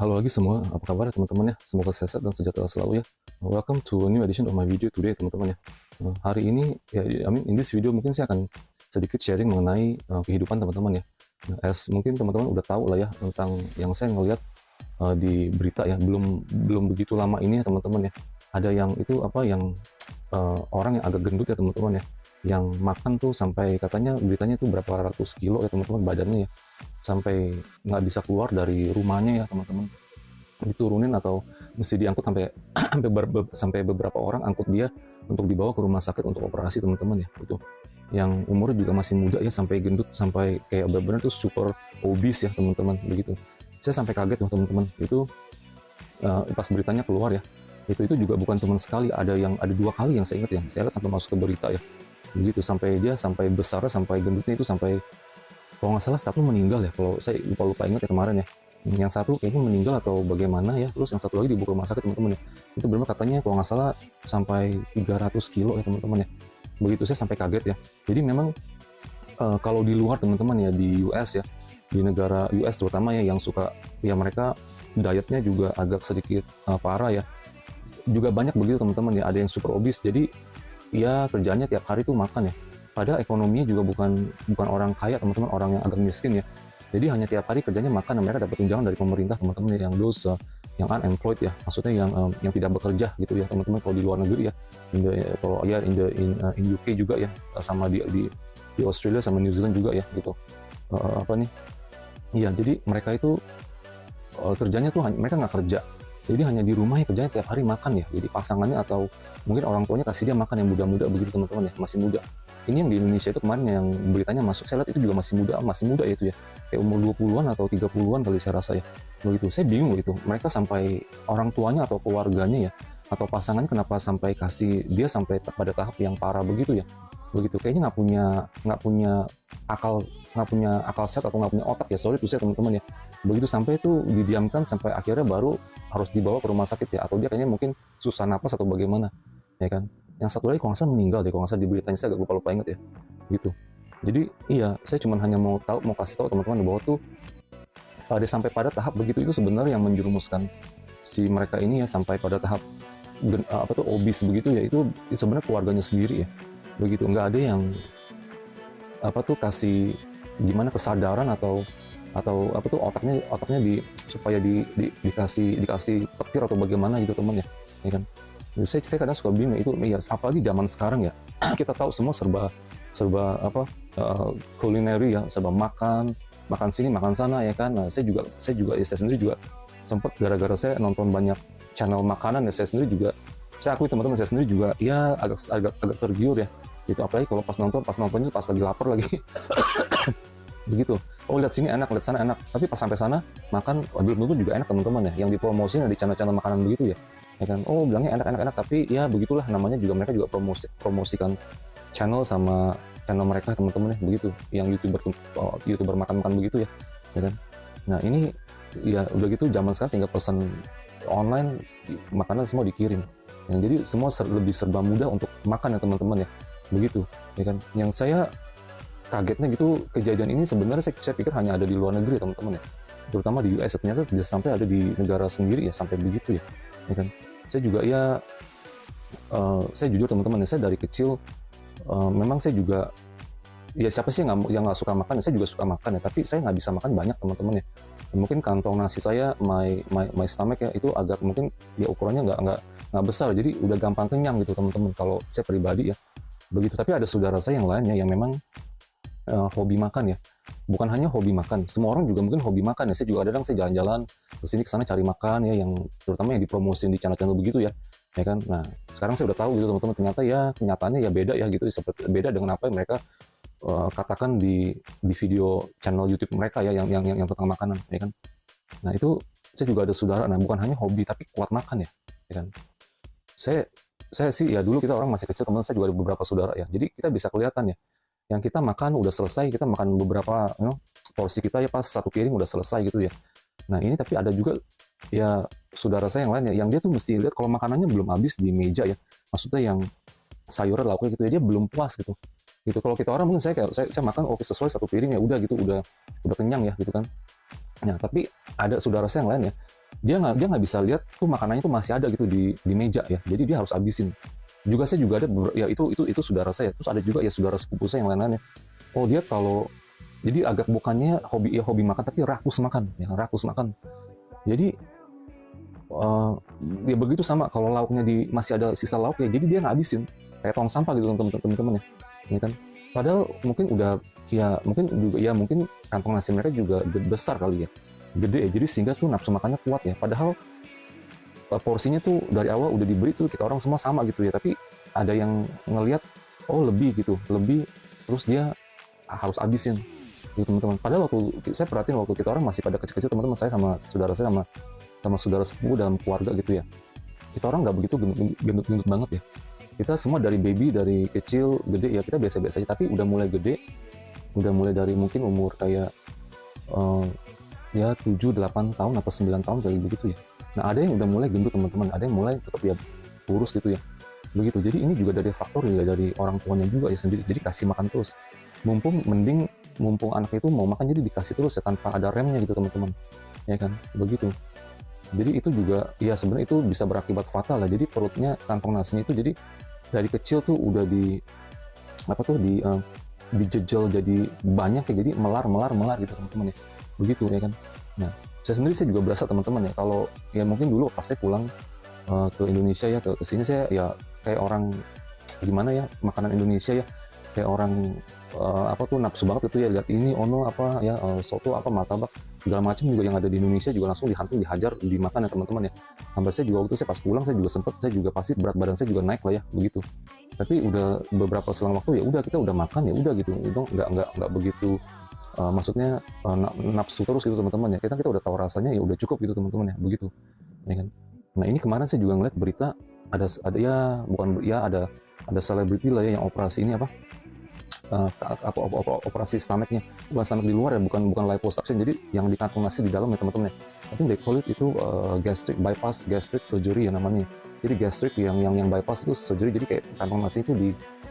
Halo lagi semua, apa kabar ya teman-teman ya? Semoga sehat dan sejahtera selalu ya. Welcome to a new edition of my video today teman-teman ya. Hari ini ya, in this video mungkin saya akan sedikit sharing mengenai kehidupan teman-teman ya. As mungkin teman-teman udah tahu lah ya tentang yang saya ngelihat di berita ya. Belum begitu lama ini ya teman-teman ya. Ada yang itu apa yang orang yang agak gendut ya teman-teman ya. Yang makan tuh sampai katanya beritanya tuh berapa ratus kilo ya teman-teman badannya ya. Sampai nggak bisa keluar dari rumahnya ya teman-teman, diturunin atau mesti diangkut sampai sampai beberapa orang angkut dia untuk dibawa ke rumah sakit untuk operasi teman-teman ya. Itu yang umurnya juga masih muda ya, sampai gendut, sampai kayak benar-benar tuh super obese ya teman-teman begitu. Saya sampai kaget loh teman-teman itu pas beritanya keluar ya. Itu juga bukan teman sekali, ada 2 kali yang saya ingat ya, saya lihat sampai masuk ke berita ya begitu, sampai dia sampai besar, sampai gendutnya itu sampai, kalau nggak salah satu meninggal ya, kalau saya lupa ingat ya kemarin ya. Yang satu kayaknya meninggal atau bagaimana ya, terus yang satu lagi dibawa ke rumah sakit teman-teman ya. Itu benar katanya kalau nggak salah sampai 300 kilo ya teman-teman ya. Begitu saya sampai kaget ya. Jadi memang kalau di luar teman-teman ya, di US ya, di negara US terutama ya, yang suka ya mereka dietnya juga agak sedikit parah ya. Juga banyak begitu teman-teman ya, ada yang super obese. Jadi ya kerjanya tiap hari tuh makan ya. Padahal ekonominya juga bukan orang kaya teman-teman, orang yang agak miskin ya. Jadi hanya tiap hari kerjanya makan, dan mereka dapat tunjangan dari pemerintah teman-teman yang yang unemployed ya, maksudnya yang tidak bekerja gitu ya teman-teman. Kalau di luar negeri ya, kalau ya in UK juga ya, sama di Australia sama New Zealand juga ya gitu. Apa nih? Iya, jadi mereka itu kerjanya tuh mereka nggak kerja. Jadi hanya di rumah ya kerjanya tiap hari makan ya. Jadi pasangannya atau mungkin orang tuanya kasih dia makan yang muda-muda begitu teman-teman ya, masih muda. Ini yang di Indonesia itu kemarin yang beritanya masuk, saya lihat itu juga masih muda ya itu ya. Kayak umur 20-an atau 30-an kali saya rasa ya. Begitu. Saya bingung gitu. Mereka sampai orang tuanya atau keluarganya ya, atau pasangannya kenapa sampai kasih dia sampai pada tahap yang parah begitu ya. Begitu. Kayaknya nggak punya akal sehat atau nggak punya otak ya. Sorry tuh saya teman-teman ya. Begitu sampai itu didiamkan sampai akhirnya baru harus dibawa ke rumah sakit ya, atau dia kayaknya mungkin susah napas atau bagaimana ya kan. Yang satu lagi kalau nggak salah meninggal deh, kalau nggak salah di beritanya, saya agak lupa ingat ya gitu. Jadi iya, saya cuma hanya mau kasih tahu teman-teman bahwa tuh sampai pada tahap begitu itu sebenarnya yang menjerumuskan si mereka ini ya, sampai pada tahap obes begitu ya. Itu sebenarnya keluarganya sendiri ya begitu, nggak ada yang kasih gimana kesadaran atau otaknya supaya dikasih petir atau bagaimana gitu teman ya kan. Saya kadang suka bingung itu ya, apalagi zaman sekarang ya. Kita tahu semua serba culinary ya, serba makan sini makan sana ya kan. Nah, saya sendiri juga sempat, gara-gara saya nonton banyak channel makanan ya, saya akui teman-teman, saya sendiri juga ya agak tergiur ya gitu. Apalagi kalau pas nontonnya pas lagi lapar lagi begitu. Oh, lihat sini enak, lihat sana enak, tapi pas sampai sana makan belum tentu juga enak teman-teman ya, yang dipromosiin di channel-channel makanan begitu ya kan. Oh, bilangnya enak, tapi ya begitulah namanya, juga mereka juga promosikan channel sama channel mereka teman-teman ya begitu, yang youtuber makan begitu ya kan. Nah ini ya udah gitu, zaman sekarang tinggal pesan online, makanan semua dikirim ya, jadi semua lebih serba mudah untuk makan ya teman-teman ya begitu ya kan. Yang saya kagetnya gitu, kejadian ini sebenarnya saya pikir hanya ada di luar negeri teman-teman ya, terutama di US. Ternyata bisa sampai ada di negara sendiri ya, sampai begitu ya kan. Saya juga ya saya jujur teman-teman ya, saya dari kecil memang saya juga ya, siapa sih yang nggak suka makan ya, saya juga suka makan ya, tapi saya nggak bisa makan banyak teman-teman ya. Mungkin kantong nasi saya, my stomach ya, itu agak mungkin ya ukurannya nggak besar, jadi udah gampang kenyang gitu teman-teman kalau saya pribadi ya begitu. Tapi ada saudara saya yang lainnya yang memang hobi makan ya, bukan hanya hobi makan, semua orang juga mungkin hobi makan ya. Saya juga kadang saya jalan-jalan kesini kesana cari makan ya, yang terutama yang dipromosin di channel-channel begitu ya kan. Nah sekarang saya udah tahu gitu teman-teman, ternyata ya kenyataannya ya beda ya gitu, seperti beda dengan apa yang mereka katakan di video channel YouTube mereka ya, yang tentang makanan ya kan. Nah itu saya juga ada saudara, nah bukan hanya hobi tapi kuat makan ya kan. Saya sih ya, dulu kita orang masih kecil teman, saya juga ada beberapa saudara ya, jadi kita bisa kelihatan ya, yang kita makan udah selesai, kita makan beberapa porsi kita ya, pas satu piring udah selesai gitu ya. Nah ini tapi ada juga ya saudara saya yang lain ya, yang dia tuh mesti lihat kalau makanannya belum habis di meja ya, maksudnya yang sayurnya, lauknya gitu ya, dia belum puas gitu. Kalau kita orang mungkin saya makan oke sesuai satu piring ya udah gitu, udah kenyang ya gitu kan. Nah tapi ada saudara saya yang lain ya, dia nggak bisa lihat tuh makanannya tuh masih ada gitu di meja ya, jadi dia harus habisin. Juga saya juga ada ya itu saudara saya, terus ada juga ya saudara sepupu saya yang lain-lain ya. Oh dia kalau jadi agak bukannya hobi makan tapi rakus makan ya, rakus makan. Jadi eh, ya begitu sama kalau lauknya masih ada sisa lauk ya, jadi dia nggak habisin kayak tong sampah gitu teman-teman ya. Ini kan padahal mungkin udah ya mungkin juga ya mungkin kantong nasi mereka juga besar kali ya, gede ya, jadi sehingga tuh nafsu makannya kuat ya, padahal porsinya tuh dari awal udah diberi tuh kita orang semua sama gitu ya, tapi ada yang ngelihat oh lebih gitu, lebih, terus dia harus habisin gitu teman-teman. Padahal waktu saya perhatiin waktu kita orang masih pada kecil-kecil, teman-teman saya sama saudara saya sama saudara sepupu dalam keluarga gitu ya, kita orang nggak begitu gendut-gendut banget ya, kita semua dari baby, dari kecil gede ya kita biasa-biasa aja, tapi udah mulai gede, udah mulai dari mungkin umur kayak ya 7-8 tahun atau 9 tahun kali begitu ya. Nah ada yang udah mulai gendut teman-teman, ada yang mulai tetap ya kurus gitu ya, begitu. Jadi ini juga dari faktor juga dari orang tuanya juga ya sendiri, jadi kasih makan terus, mumpung anak itu mau makan, jadi dikasih terus ya tanpa ada remnya gitu teman-teman ya kan, begitu. Jadi itu juga ya sebenarnya itu bisa berakibat fatal lah, jadi perutnya, kantong nasinya itu jadi dari kecil tuh udah dijejel jadi banyak ya, jadi melar gitu teman-teman ya, begitu ya kan. Nah saya juga berasa teman-teman ya, kalau ya mungkin dulu pas saya pulang ke Indonesia ya, ke sini saya ya kayak orang gimana ya, makanan Indonesia ya kayak orang apa tuh nafsu banget itu ya, lihat ini ono apa ya, soto apa martabak segala macam juga yang ada di Indonesia juga langsung dihantam, dihajar, dimakan ya teman-teman ya. Sampai saya juga waktu saya pas pulang saya juga pasti berat badan saya juga naik lah ya, begitu. Tapi udah beberapa selang waktu ya udah kita udah makan ya udah gitu, itu nggak begitu maksudnya nafsu terus gitu teman-teman ya, kita udah tahu rasanya ya udah cukup gitu teman-teman ya, begitu ya kan. Nah ini kemarin saya juga ngeliat berita ada ya bukan ya ada selebriti lah ya yang operasi ini apa operasi stomachnya, bukan stomach di luar ya, bukan liposuction, jadi yang di kantong nasi di dalam ya teman-teman ya. I think they call it itu gastric surgery ya namanya. Jadi gastric yang bypass itu surgery, jadi kayak kantong nasi itu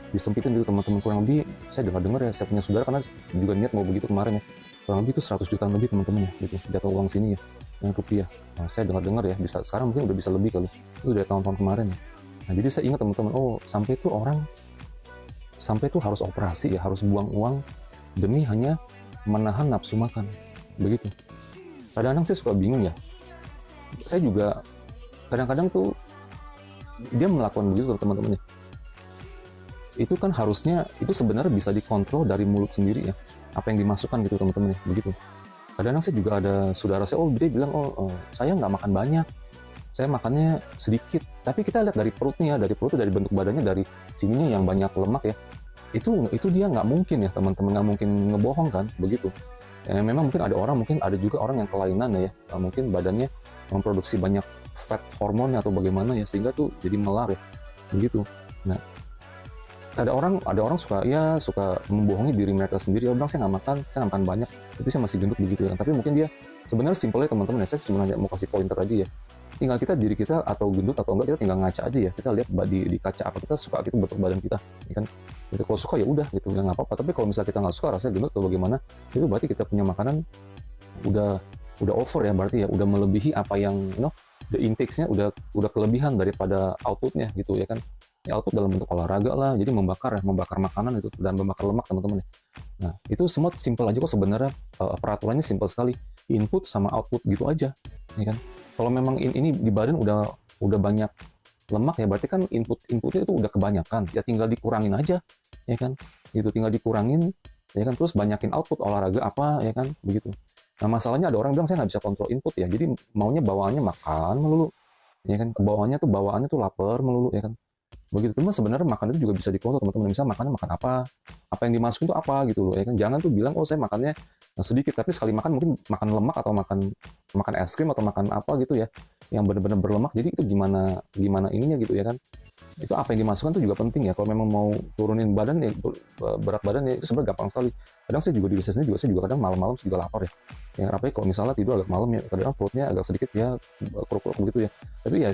disempitin gitu teman-teman. Kurang lebih saya dengar ya, saya punya saudara karena juga niat mau begitu kemarin ya, kurang lebih itu 100 jutaan lebih teman-teman ya, gitu jatuh uang sini ya yang rupiah. Nah, saya dengar ya bisa sekarang mungkin udah bisa lebih kali, itu dari tahun-tahun kemarin ya. Nah jadi saya ingat teman-teman, oh sampai itu harus operasi ya, harus buang uang demi hanya menahan nafsu makan, begitu. Kadang-kadang saya suka bingung ya, saya juga kadang-kadang tuh dia melakukan begitu teman-teman ya, itu kan harusnya itu sebenarnya bisa dikontrol dari mulut sendiri ya, apa yang dimasukkan gitu teman-teman ya, begitu. Kadang-kadang saya juga ada saudara saya, dia bilang saya nggak makan banyak, saya makannya sedikit, tapi kita lihat dari perutnya, dari bentuk badannya, dari sininya yang banyak lemak ya, itu dia nggak mungkin ya teman-teman, nggak mungkin ngebohong kan, begitu ya. Memang mungkin ada juga orang yang kelainan ya, mungkin badannya memproduksi banyak fat hormon atau bagaimana ya, sehingga tuh jadi melar ya, begitu. Nah ada orang suka membohongi diri mereka sendiri, bilang saya nggak makan banyak tapi saya masih gendut begitu ya. Tapi mungkin dia sebenarnya simpelnya teman-teman ya, saya cuma mau kasih pointer aja ya, tinggal diri kita atau gendut atau enggak, kita tinggal ngaca aja ya, kita lihat di kaca apa kita suka gitu bentuk badan kita ya kan, gitu. Kalau suka ya udah gitu ya nggak apa-apa, tapi kalau misalnya kita nggak suka rasanya gendut atau bagaimana, itu berarti kita punya makanan udah over ya, berarti ya udah melebihi apa yang the intake-nya udah kelebihan daripada outputnya gitu ya kan. Ya, output dalam bentuk olahraga lah, jadi membakar makanan itu dan membakar lemak teman-teman ya. Nah itu semua simple aja kok sebenarnya, peraturannya simple sekali, input sama output gitu aja ya kan. Kalau memang ini di badan udah banyak lemak ya, berarti kan inputnya itu udah kebanyakan ya, tinggal dikurangin aja ya kan, gitu, tinggal dikurangin ya kan, terus banyakin output olahraga apa ya kan, begitu. Nah masalahnya ada orang bilang saya nggak bisa kontrol input ya, jadi maunya bawaannya makan melulu ya kan, bawaannya tuh lapar melulu ya kan, begitu. Cuma sebenarnya makan itu juga bisa dikontrol teman-teman, misal makannya makan apa yang dimasukin tuh apa gitu loh ya kan. Jangan tuh bilang saya makannya sedikit tapi sekali makan mungkin makan lemak atau makan es krim atau makan apa gitu ya yang benar-benar berlemak, jadi itu gimana ininya gitu ya kan. Itu apa yang dimasukkan tuh juga penting ya, kalau memang mau turunin badan ya, berat badan ya, itu sebenarnya gampang sekali. Kadang saya juga di bisnisnya juga, saya juga kadang malam-malam juga lapar ya, yang rapanya kalau misalnya tidur agak malam ya, kadang perutnya agak sedikit ya keruk-keruk begitu ya, tapi ya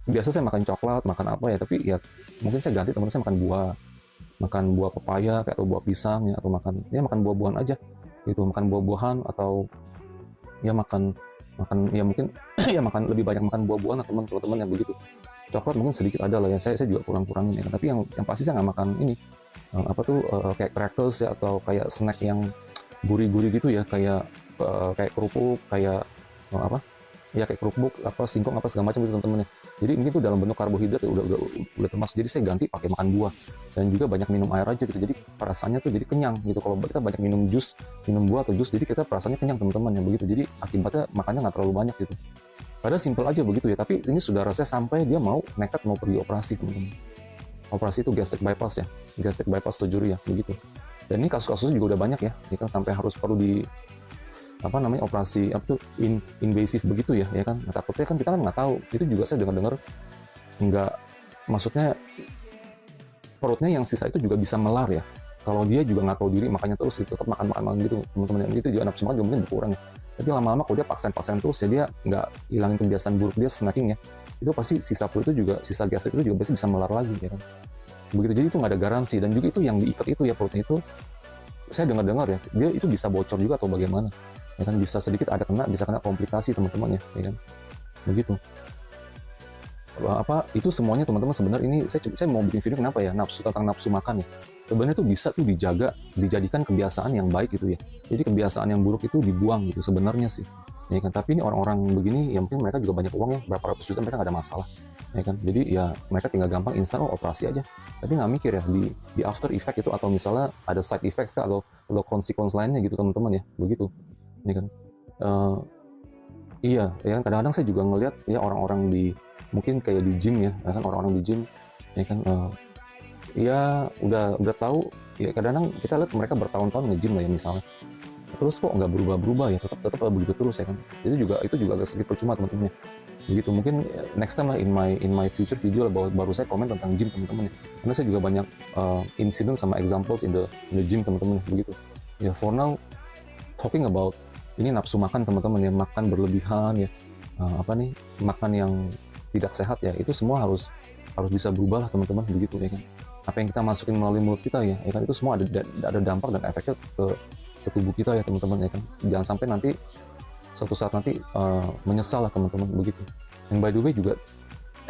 biasa saya makan coklat, makan apa ya, tapi ya mungkin saya ganti, teman saya makan buah pepaya kayak, atau buah pisang ya, atau makan buah-buahan aja gitu, makan buah-buahan atau ya makan makan ya mungkin ya makan lebih banyak makan buah-buahan lah teman-teman yang begitu. Coklat mungkin sedikit ada lah ya, saya juga kurangin ya kan. Tapi yang pasti saya nggak makan ini kayak crackers ya, atau kayak snack yang gurih-gurih gitu ya, kayak kerupuk, kayak apa ya, kayak kerupuk apa singkong apa segala macam gitu teman-teman ya. Jadi mungkin itu dalam bentuk karbohidrat ya, udah termasuk. Jadi saya ganti pakai makan buah dan juga banyak minum air aja gitu. Jadi perasaannya tuh jadi kenyang gitu. Kalau kita banyak minum jus, minum buah atau jus, jadi kita perasaannya kenyang teman-teman ya begitu. Jadi akibatnya makannya nggak terlalu banyak gitu. Padahal simple aja begitu ya, tapi ini saudara saya sampai dia mau nekat mau pergi operasi teman-teman. Operasi itu gastric bypass ya, gastric bypass surgery ya begitu. Dan ini kasus-kasusnya juga udah banyak ya kan, sampai harus perlu di operasi invasif begitu ya kan. Nah, takutnya kan kita kan nggak tahu, itu juga saya dengar nggak, maksudnya perutnya yang sisa itu juga bisa melar ya, kalau dia juga nggak tahu diri makanya terus gitu, tetap makan gitu teman-teman. Yang itu juga nafsu makan juga mungkin berkurang ya, tapi lama-lama kalau dia paksain terus ya, dia nggak hilangin kebiasaan buruk dia snacking ya, itu pasti sisa perut itu juga, sisa gastrik itu juga pasti bisa melar lagi ya kan begitu. Jadi itu nggak ada garansi. Dan juga itu yang diikat itu ya, perutnya itu saya dengar ya, dia itu bisa bocor juga atau bagaimana ya kan, bisa sedikit bisa kena komplikasi teman-teman ya kan begitu. Itu semuanya teman-teman, sebenarnya ini saya mau bikin video kenapa ya, tentang nafsu makan ya, sebenarnya itu bisa tuh dijadikan kebiasaan yang baik gitu ya. Jadi kebiasaan yang buruk itu dibuang gitu sebenarnya sih ya kan. Tapi ini orang-orang begini ya, mungkin mereka juga banyak uang ya, berapa ratus juta, mereka nggak ada masalah ya kan. Jadi ya mereka tinggal gampang instan operasi aja, tapi nggak mikir ya di after effect itu, atau misalnya ada side effects kah, atau consequence lainnya gitu teman-teman ya begitu ya kan. Iya ya kan, kadang-kadang saya juga ngelihat ya orang-orang mungkin kayak di gym ya kan, orang-orang di gym ya kan, ya udah tahu ya, kadang-kadang kita lihat mereka bertahun-tahun nge-gym lah ya misalnya, terus kok nggak berubah-berubah ya, tetap begitu terus ya kan. Itu juga agak sedikit percuma teman-teman ya begitu. Mungkin next time lah in my future video lah, baru saya komen tentang gym teman-teman ya, karena saya juga banyak incident sama examples in the gym teman-teman ya begitu ya. For now talking about ini nafsu makan teman-teman ya, makan berlebihan ya, makan yang tidak sehat ya, itu semua harus bisa berubah lah teman-teman begitu ya kan. Apa yang kita masukin melalui mulut kita ya kan, itu semua ada dampak dan efeknya ke tubuh kita ya teman-teman ya kan. Jangan sampai nanti suatu saat nanti menyesal lah teman-teman begitu. And by the way juga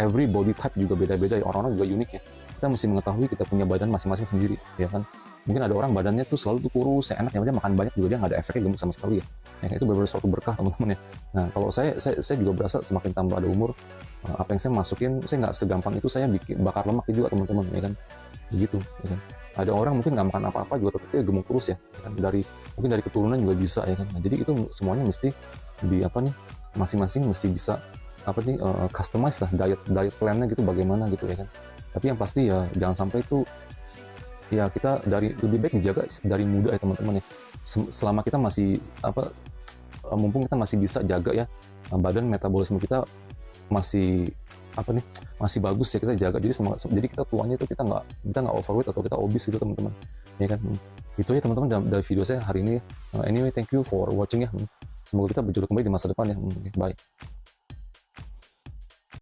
every body type juga beda-beda ya, orang-orang juga unik ya. Kita mesti mengetahui kita punya badan masing-masing sendiri ya kan. Mungkin ada orang badannya tuh selalu tuh kurus, enak ya, dia makan banyak juga dia nggak ada efeknya gemuk sama sekali ya. Itu benar-benar suatu berkah teman-teman ya. Nah kalau saya juga berasa semakin tambah ada umur, apa yang saya masukin, saya nggak segampang itu saya bakar lemak juga teman-teman ya kan begitu ya kan. Ada orang mungkin nggak makan apa-apa juga tetap dia gemuk terus ya kan, mungkin dari keturunan juga bisa ya kan. Nah, jadi itu semuanya mesti masing-masing mesti bisa customize lah diet plan-nya gitu bagaimana gitu ya kan. Tapi yang pasti ya jangan sampai itu ya, kita lebih baik dijaga dari muda ya teman-teman ya. Selama kita masih mumpung kita masih bisa jaga ya, badan metabolisme kita masih masih bagus ya, kita jaga. Jadi kita tuanya itu kita nggak overweight atau kita obese gitu teman-teman ya kan. Itu ya teman-teman dari video saya hari ini. Anyway, thank you for watching ya. Semoga kita berjodoh kembali di masa depan ya. Bye.